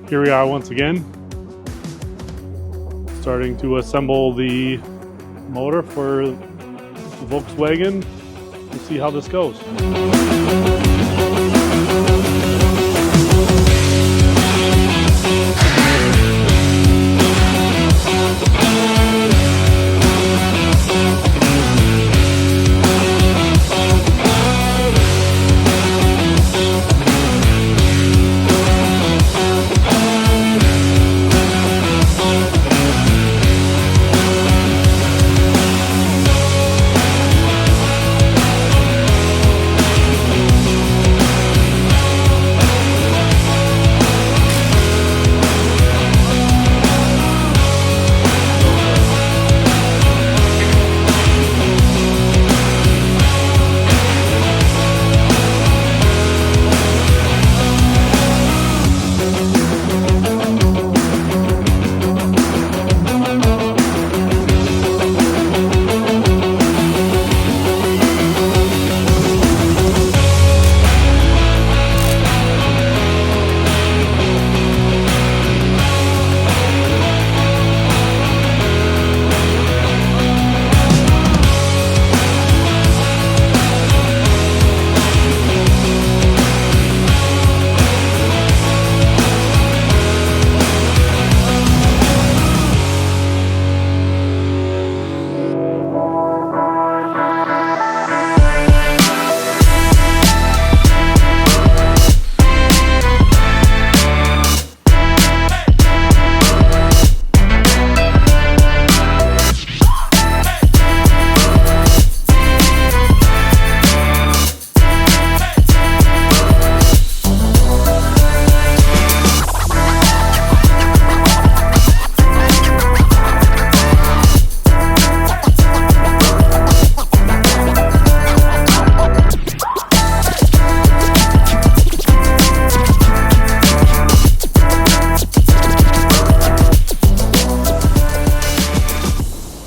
Here we are once again, starting to assemble the motor for the Volkswagen. Let's see how this goes.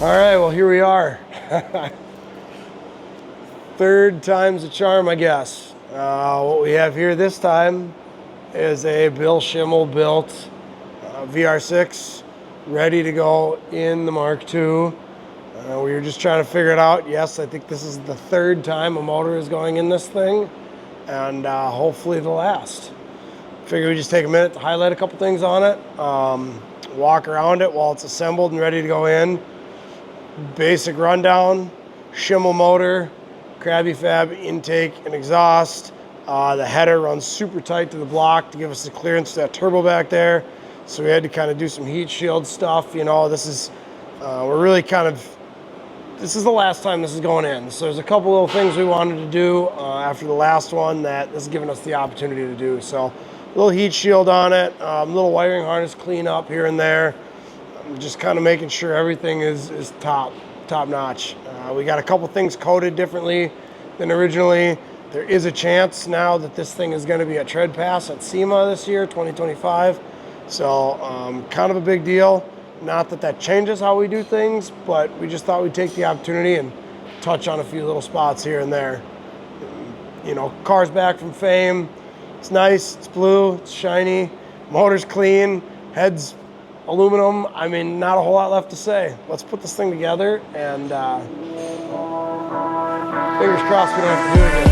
All right, well, here we are. Third time's a charm, I guess. What we have here this time is a Bill Schimmel built VR6 ready to go in the Mark II. We were just trying to figure it out. Yes, I think this is the third time a motor is going in this thing, and hopefully the last. Figure we just take a minute to highlight a couple things on it, walk around it while it's assembled and ready to go in. Basic rundown: Schimmel motor, Krabby Fab intake and exhaust. The header runs super tight to the block to give us the clearance to that turbo back there. So we had to kind of do some heat shield stuff. You know, this is, this is the last time this is going in. So there's a couple little things we wanted to do after the last one that this is giving us the opportunity to do. So a little heat shield on it, little wiring harness clean up here and there. Just kind of making sure everything is top notch. We got a couple things coated differently than originally. There is a chance now that this thing is going to be a tread pass at SEMA this year, 2025. So kind of a big deal. Not that that changes how we do things, but we just thought we'd take the opportunity and touch on a few little spots here and there. You know, car's back from fame. It's nice, it's blue, it's shiny, motor's clean, head's aluminum. I mean, not a whole lot left to say. Let's put this thing together and fingers crossed we don't have to do it again.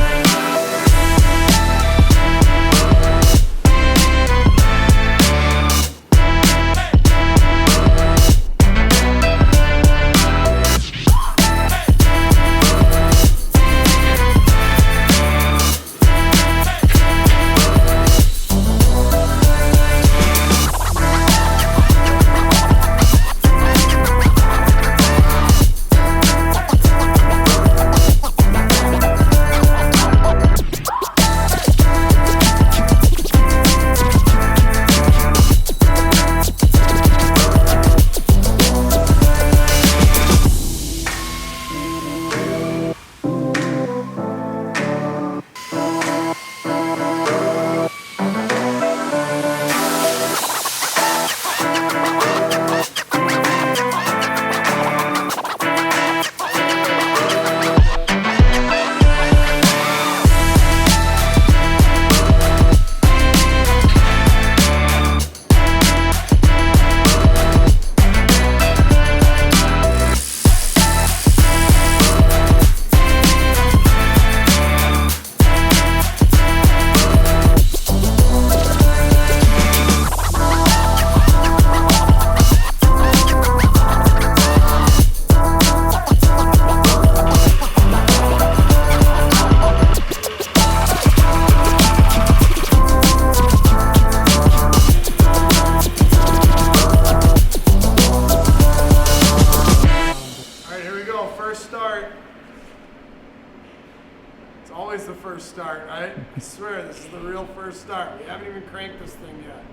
start, right? I swear, this is the real first start. We haven't even cranked this thing yet.